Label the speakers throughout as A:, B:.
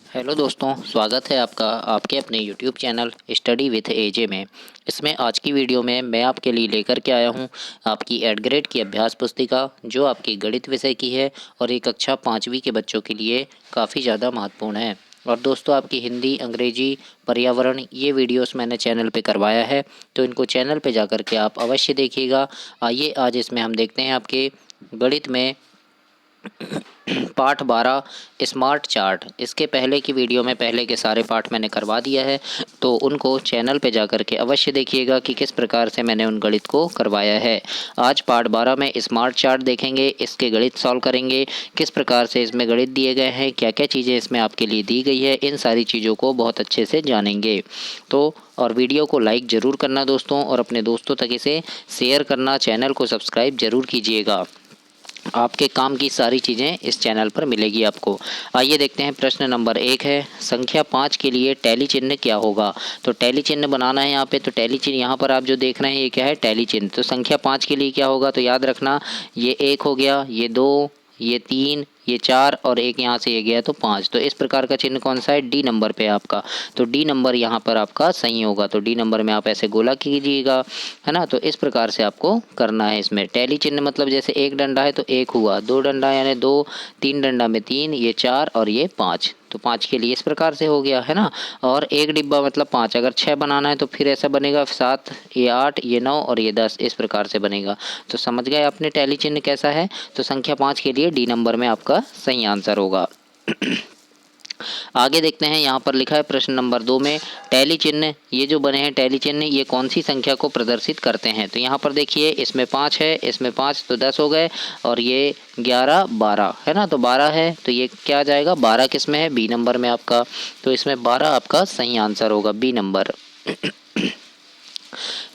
A: Hello दोस्तों, स्वागत है आपका आपके अपने यूट्यूब चैनल स्टडी विथ एजे में। इसमें आज की वीडियो में मैं आपके लिए लेकर के आया हूं आपकी 8th ग्रेड की अभ्यास पुस्तिका, जो आपकी गणित विषय की है और ये कक्षा 5वीं के बच्चों के लिए काफ़ी ज़्यादा महत्वपूर्ण है। और दोस्तों, आपकी हिंदी, अंग्रेजी, पर्यावरण ये वीडियोस मैंने चैनल पे करवाया है, तो इनको चैनल पे जाकर के आप अवश्य देखिएगा। आइए आज इसमें हम देखते हैं आपके गणित में पाठ 12 स्मार्ट चार्ट। इसके पहले की वीडियो में पहले के सारे पाठ मैंने करवा दिया है, तो उनको चैनल पे जाकर के अवश्य देखिएगा कि किस प्रकार से मैंने उन गणित को करवाया है। आज पाठ 12 में स्मार्ट चार्ट देखेंगे, इसके गणित सॉल्व करेंगे, किस प्रकार से इसमें गणित दिए गए हैं, क्या क्या चीज़ें इसमें आपके लिए दी गई है, इन सारी चीज़ों को बहुत अच्छे से जानेंगे। तो और वीडियो को लाइक ज़रूर करना दोस्तों, और अपने दोस्तों तक इसे शेयर करना, चैनल को सब्सक्राइब ज़रूर कीजिएगा। आपके काम की सारी चीज़ें इस चैनल पर मिलेगी आपको। आइए देखते हैं, प्रश्न नंबर 1 है, संख्या 5 के लिए टैली चिन्ह क्या होगा। तो टैली चिन्ह बनाना है यहाँ पे। तो टैली चिन्ह यहाँ पर आप जो देख रहे हैं ये क्या है, टैली चिन्ह। तो संख्या 5 के लिए क्या होगा, तो याद रखना ये 1 हो गया, ये 2, ये 3, ये 4 और एक यहाँ से ये गया तो 5। तो इस प्रकार का चिन्ह कौन सा है, डी नंबर पे आपका। तो डी नंबर यहाँ पर आपका सही होगा। तो डी नंबर में आप ऐसे गोला कीजिएगा, है ना। तो इस प्रकार से आपको करना है। इसमें टैली चिन्ह मतलब जैसे एक डंडा है तो एक हुआ, दो डंडा यानी दो, तीन डंडा में तीन, ये 4 और ये 5। तो 5 के लिए इस प्रकार से हो गया, है ना। और एक डिब्बा मतलब 5। अगर 6 बनाना है तो फिर ऐसा बनेगा 7, ये 8, ये 9 और ये 10, इस प्रकार से बनेगा। तो समझ गए आपने टैली चिन्ह कैसा है। तो संख्या 5 के लिए डी नंबर में आपका सही आंसर होगा। आगे देखते हैं, यहाँ पर लिखा है प्रश्न नंबर 2 में, टैली चिन्ह ये जो बने हैं टैली चिन्ह ये कौन सी संख्या को प्रदर्शित करते हैं। तो यहाँ पर देखिए, इसमें 5 है, इसमें 5 तो 10 हो गए, और ये 11, 12 है ना। तो 12 है तो ये क्या जाएगा, 12 किस में है, बी नंबर में आपका। तो इसमें 12 आपका सही आंसर होगा, बी नंबर।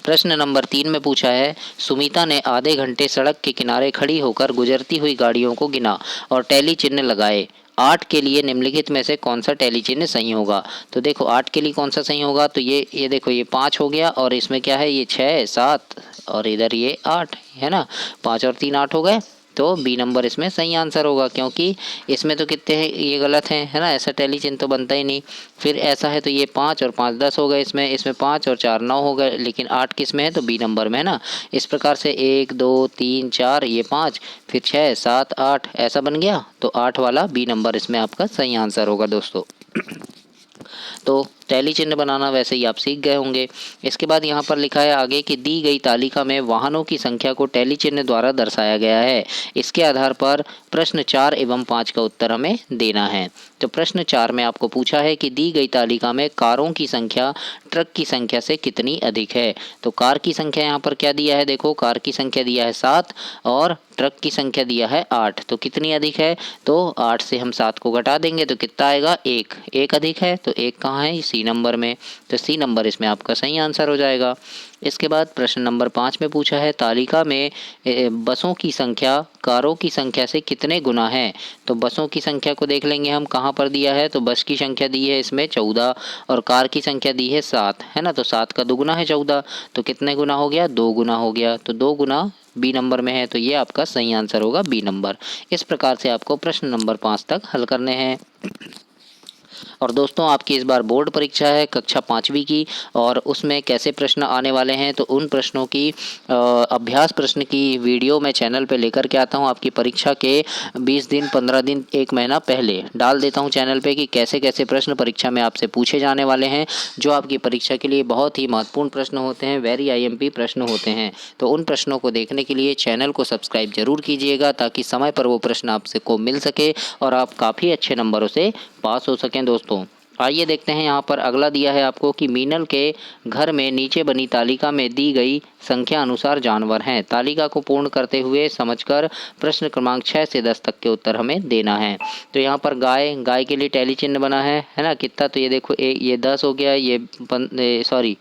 A: प्रश्न नंबर 3 में पूछा है, सुमिता ने आधे घंटे सड़क के किनारे खड़ी होकर गुजरती हुई गाड़ियों को गिना और टैली चिन्ह लगाए। 8 के लिए निम्नलिखित में से कौन सा टैली चिन्ह सही होगा। तो देखो 8 के लिए कौन सा सही होगा, तो ये देखो ये 5 हो गया, और इसमें क्या है, ये 6, 7 और इधर ये 8 है ना। 5 और 3 8 हो गए। तो बी नंबर इसमें सही आंसर होगा, क्योंकि इसमें तो कितने हैं, ये गलत हैं, है ना। ऐसा टैली चिन्ह तो बनता ही नहीं। फिर ऐसा है तो ये 5 और 5 10 हो गए, इसमें 5 और 4 9 हो गए, लेकिन 8 किस में है, तो बी नंबर में है ना। इस प्रकार से 1 2 3 4 ये 5, फिर 6 7 8 ऐसा बन गया। तो 8 वाला बी नंबर इसमें आपका सही आंसर होगा दोस्तों। तो टैली चिन्ह बनाना वैसे ही आप सीख गए होंगे। इसके बाद यहाँ पर लिखा है आगे कि दी गई तालिका में वाहनों की संख्या को टैली चिन्ह द्वारा दर्शाया गया है। इसके आधार पर प्रश्न 4 एवं 5 का उत्तर हमें देना है। तो प्रश्न 4 में आपको पूछा है कि दी गई तालिका में कारों की संख्या ट्रक की संख्या से कितनी अधिक है। तो कार की संख्या यहाँ पर क्या दिया है, देखो कार की संख्या दिया है 7 और ट्रक की संख्या दिया है 8। तो कितनी अधिक है, तो 8 से हम 7 को घटा देंगे तो कितना आएगा, 1। 1 अधिक है, तो 1 कहाँ है, सी नंबर में। तो सी नंबर इसमें आपका सही आंसर हो जाएगा। इसके बाद प्रश्न नंबर 5 में पूछा है, तालिका में बसों की संख्या कारों की संख्या से कितने गुना है। तो बसों की संख्या को देख लेंगे हम, कहाँ पर दिया है, तो बस की संख्या दी है इसमें 14 और कार की संख्या दी है 7, है ना। तो 7 का दुगुना है 14, तो कितने गुना हो गया, 2 गुना हो गया। तो 2 गुना बी नंबर में है, तो ये आपका सही आंसर होगा, बी नंबर। इस प्रकार से आपको प्रश्न नंबर 5 तक हल करने हैं। और दोस्तों, आपकी इस बार बोर्ड परीक्षा है कक्षा 5वीं की, और उसमें कैसे प्रश्न आने वाले हैं, तो उन प्रश्नों की अभ्यास प्रश्न की वीडियो मैं चैनल पे लेकर के आता हूं। आपकी परीक्षा के 20 दिन 15 दिन 1 महीना पहले डाल देता हूं चैनल पे कि कैसे कैसे प्रश्न परीक्षा में आपसे पूछे जाने वाले हैं, जो आपकी परीक्षा के लिए बहुत ही महत्वपूर्ण प्रश्न होते हैं, वेरी IMP प्रश्न होते हैं। तो उन प्रश्नों को देखने के लिए चैनल को सब्सक्राइब जरूर कीजिएगा, ताकि समय पर वो प्रश्न आपसे को मिल सके और आप काफ़ी अच्छे नंबरों से पास हो सकें दोस्तों। आइए देखते हैं, यहाँ पर अगला दिया है आपको कि मीनल के घर में नीचे बनी तालिका में दी गई संख्या अनुसार जानवर हैं। तालिका को पूर्ण करते हुए समझकर प्रश्न क्रमांक 6 से 10 तक के उत्तर हमें देना है। तो यहाँ पर गाय के लिए टैली चिन्ह बना है ना, कितना, तो ये देखो ये 10 हो गया, ये सॉरी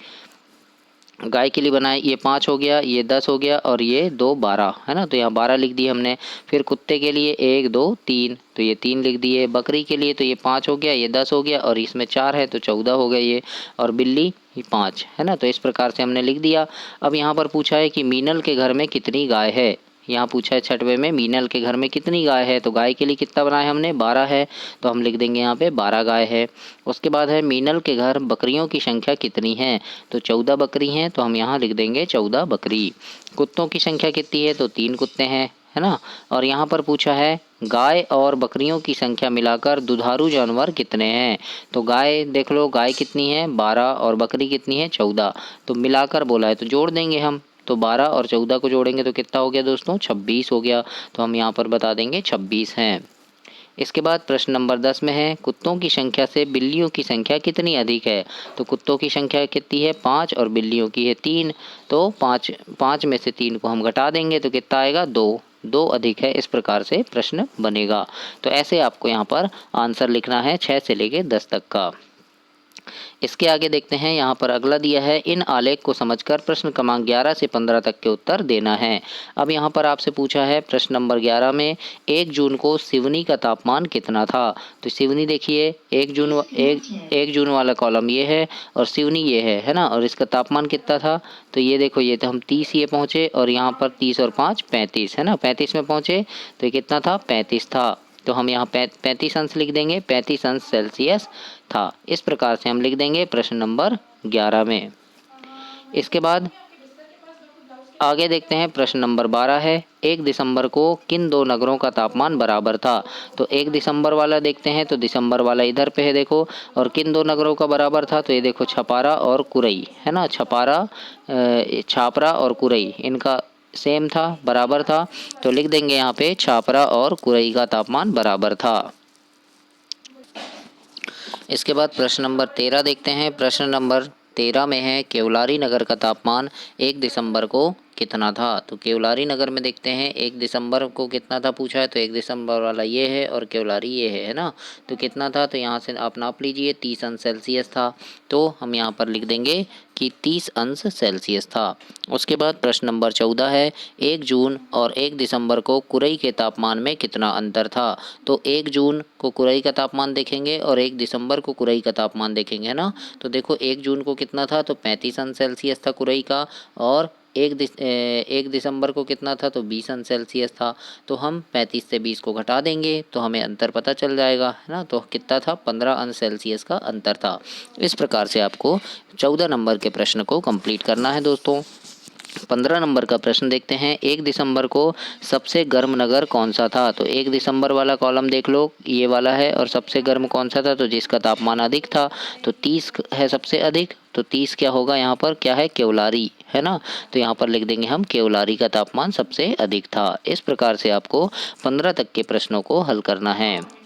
A: गाय के लिए बनाए, ये 5 हो गया, ये 10 हो गया और ये 2 12, है ना। तो यहाँ 12 लिख दिए हमने। फिर कुत्ते के लिए 1 2 3, तो ये 3 लिख दिए। बकरी के लिए तो ये 5 हो गया, ये 10 हो गया और इसमें 4 है तो 14 हो गए ये। और बिल्ली ये 5, है ना। तो इस प्रकार से हमने लिख दिया। अब यहाँ पर पूछा है कि मीनल के घर में कितनी गाय है। यहाँ पूछा है 6वें में मीनल के घर में कितनी गाय है, तो गाय के लिए कितना बनाया हमने 12 है, तो हम लिख देंगे यहाँ पे 12 गाय है। उसके बाद है मीनल के घर बकरियों की संख्या कितनी है, तो 14 बकरी हैं, तो हम यहाँ लिख देंगे 14 बकरी। कुत्तों की संख्या कितनी है, तो 3 कुत्ते हैं, है ना। और यहाँ पर पूछा है गाय और बकरियों की संख्या मिलाकर दुधारू जानवर कितने हैं, तो गाय देख लो गाय कितनी है 12 और बकरी कितनी है 14, तो मिलाकर बोला है तो जोड़ देंगे हम, तो 12 और 14 को जोड़ेंगे तो कितना हो गया दोस्तों 26 हो गया, तो हम यहाँ पर बता देंगे 26 हैं। इसके बाद प्रश्न नंबर 10 में है कुत्तों की संख्या से बिल्लियों की संख्या कितनी अधिक है, तो कुत्तों की संख्या कितनी है 5 और बिल्लियों की है 3, तो 5 में से 3 को हम घटा देंगे तो कितना आएगा 2 अधिक है। इस प्रकार से प्रश्न बनेगा। तो ऐसे आपको यहाँ पर आंसर लिखना है 6 से लेकर 10 तक का। इसके आगे देखते हैं, यहाँ पर अगला दिया है इन आलेख को समझकर प्रश्न क्रमांक 11 से 15 तक के उत्तर देना है। अब यहाँ पर आपसे पूछा है प्रश्न नंबर 11 में 1 जून को सिवनी का तापमान कितना था, तो सिवनी देखिए 1 जून वाला कॉलम ये है और सिवनी ये है ना, और इसका तापमान कितना था, तो ये देखो ये तो हम 30 ये पहुँचे और यहाँ पर 30 और 5 35 है ना, 35 में पहुँचे तो ये कितना था 35 था, तो हम यहाँ 35 अंश लिख देंगे, 35 अंश सेल्सियस था। इस प्रकार से हम लिख देंगे प्रश्न नंबर 11 में। इसके बाद आगे देखते हैं प्रश्न नंबर 12 है 1 दिसंबर को किन 2 नगरों का तापमान बराबर था, तो 1 दिसंबर वाला देखते हैं, तो दिसंबर वाला इधर पे है देखो, और किन 2 नगरों का बराबर था, तो ये देखो छपारा और कुरई है ना, छापरा और कुरई इनका सेम था बराबर था, तो लिख देंगे यहाँ पे छापरा और कुरई का तापमान बराबर था। इसके बाद प्रश्न नंबर 13 देखते हैं। प्रश्न नंबर 13 में है केवलारी नगर का तापमान 1 दिसंबर को कितना था, तो केवलारी नगर में देखते हैं 1 दिसंबर को कितना था पूछा है, तो 1 दिसंबर वाला ये है और केवलारी ये है ना, तो कितना था, तो यहाँ से आप नाप लीजिए 30 अंश सेल्सियस था, तो हम यहाँ पर लिख देंगे कि 30 अंश सेल्सियस था। उसके बाद प्रश्न नंबर 14 है 1 जून और 1 दिसंबर को कुरई के तापमान में कितना अंतर था, तो 1 जून को कुरई का तापमान देखेंगे और 1 दिसंबर को कुरई का तापमान देखेंगे है ना, तो देखो 1 जून को कितना था, तो 35 अंश सेल्सियस था कुरई का, और 1 दिसंबर को कितना था, तो 20 अंश सेल्सियस था, तो हम 35 से 20 को घटा देंगे तो हमें अंतर पता चल जाएगा है ना, तो कितना था 15 अंश सेल्सियस का अंतर था। इस प्रकार से आपको 14 नंबर के प्रश्न को कंप्लीट करना है दोस्तों। 15 नंबर का प्रश्न देखते हैं 1 दिसंबर को सबसे गर्म नगर कौन सा था, तो 1 दिसंबर वाला कॉलम देख लो ये वाला है, और सबसे गर्म कौन सा था, तो जिसका तापमान अधिक था, तो 30 है सबसे अधिक, तो 30 क्या होगा यहाँ पर क्या है केवलारी है ना, तो यहाँ पर लिख देंगे हम केवलारी का तापमान सबसे अधिक था। इस प्रकार से आपको 15 तक के प्रश्नों को हल करना है।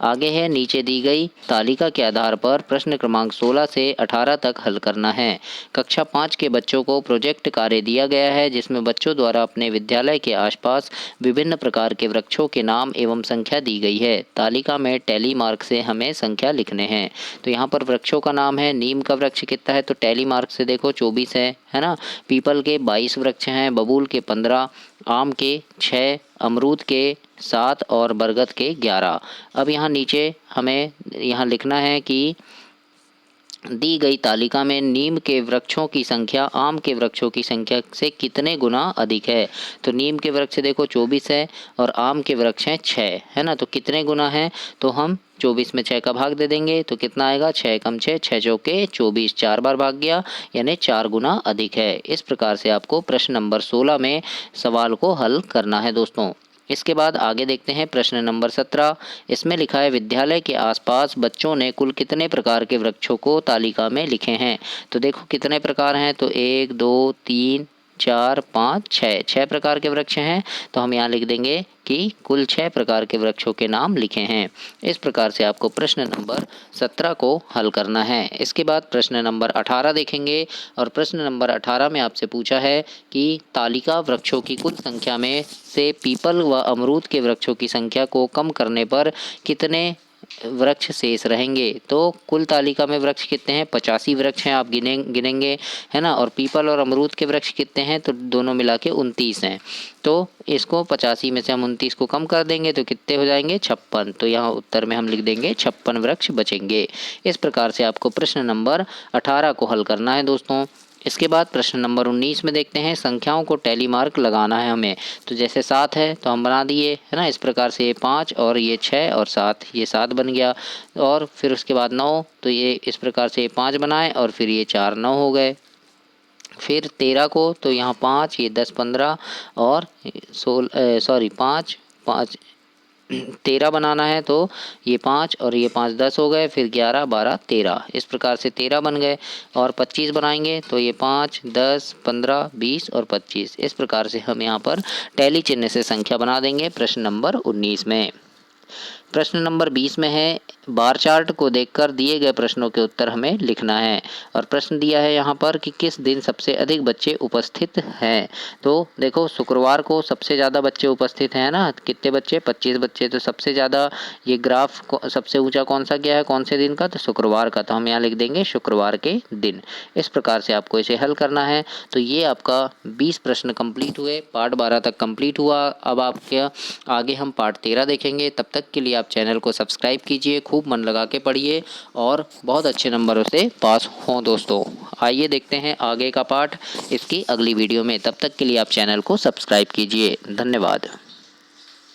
A: आगे है नीचे दी गई तालिका के आधार पर प्रश्न क्रमांक 16 से 18 तक हल करना है। कक्षा 5 के बच्चों को प्रोजेक्ट कार्य दिया गया है जिसमें बच्चों द्वारा अपने विद्यालय के आसपास विभिन्न प्रकार के वृक्षों के नाम एवं संख्या दी गई है। तालिका में टैली मार्क से हमें संख्या लिखने हैं। तो यहाँ पर वृक्षों का नाम है, नीम का वृक्ष कितना है, तो टैली मार्क से देखो 24 है ना, पीपल के 22 वृक्ष हैं, बबूल के 15, आम के 6, अमरूद के 7 और बरगद के 11। अब यहाँ नीचे हमें यहाँ लिखना है कि दी गई तालिका में नीम के वृक्षों की संख्या आम के वृक्षों की संख्या से कितने गुना अधिक है। तो नीम के वृक्ष देखो 24 है और आम के वृक्ष हैं 6 है ना, तो कितने गुना है, तो हम 24 में 6 का भाग दे देंगे तो कितना आएगा 6 कम 6 6 चौके 24, 4 बार भाग गया यानी 4 गुना अधिक है। इस प्रकार से आपको प्रश्न नंबर 16 में सवाल को हल करना है दोस्तों। इसके बाद आगे देखते हैं प्रश्न नंबर 17। इसमें लिखा है विद्यालय के आसपास बच्चों ने कुल कितने प्रकार के वृक्षों को तालिका में लिखे हैं। तो देखो कितने प्रकार हैं, तो 1 2 3 4 5 6 प्रकार के वृक्ष हैं, तो हम यहाँ लिख देंगे कि कुल 6 प्रकार के वृक्षों के नाम लिखे हैं। इस प्रकार से आपको प्रश्न नंबर 17 को हल करना है। इसके बाद प्रश्न नंबर 18 देखेंगे और प्रश्न नंबर 18 में आपसे पूछा है कि तालिका वृक्षों की कुल संख्या में से पीपल व अमरूद के वृक्षों की संख्या को कम करने पर कितने वृक्ष शेष रहेंगे। तो कुल तालिका में वृक्ष कितने हैं, 85 वृक्ष हैं, आप गिनेंगे है ना, और पीपल और अमरूद के वृक्ष कितने हैं, तो दोनों मिला के 29 हैं। तो इसको 85 में से हम 29 को कम कर देंगे तो कितने हो जाएंगे 56, तो यहाँ उत्तर में हम लिख देंगे 56 वृक्ष बचेंगे। इस प्रकार से आपको प्रश्न नंबर 18 को हल करना है दोस्तों। इसके बाद प्रश्न नंबर 19 में देखते हैं, संख्याओं को टैली मार्क लगाना है हमें। तो जैसे 7 है तो हम बना दिए, है ना, इस प्रकार से ये 5 और ये 6 और 7, ये 7 बन गया। और फिर उसके बाद 9, तो ये इस प्रकार से ये 5 बनाए और फिर ये 4 9 हो गए। फिर 13 को तो यहाँ 5, ये 10 15 और 5 5 13 बनाना है, तो ये 5 और ये 5 10 हो गए। फिर 11 12 13, इस प्रकार से 13 बन गए। और 25 बनाएंगे तो ये 5 10 15 20 और 25, इस प्रकार से हम यहाँ पर टैली चिन्ह से संख्या बना देंगे प्रश्न नंबर 19 में। प्रश्न नंबर 20 में है, बार चार्ट को देखकर दिए गए प्रश्नों के उत्तर हमें लिखना है। और प्रश्न दिया है यहाँ पर कि किस दिन सबसे अधिक बच्चे उपस्थित हैं। तो देखो, शुक्रवार को सबसे ज़्यादा बच्चे उपस्थित हैं ना, कितने बच्चे, 25 बच्चे। तो सबसे ज़्यादा ये ग्राफ सबसे ऊंचा कौन सा गया है, कौन से दिन का, तो शुक्रवार का। तो हम यहाँ लिख देंगे शुक्रवार के दिन। इस प्रकार से आपको इसे हल करना है। तो ये आपका 20 प्रश्न कंप्लीट हुए, पार्ट 12 तक कंप्लीट हुआ। अब आपके आगे हम पार्ट 13 देखेंगे। तब तक के लिए आप चैनल को सब्सक्राइब कीजिए, खूब मन लगा के पढ़िए और बहुत अच्छे नंबरों से पास हों दोस्तों। आइए देखते हैं आगे का पार्ट इसकी अगली वीडियो में। तब तक के लिए आप चैनल को सब्सक्राइब कीजिए। धन्यवाद।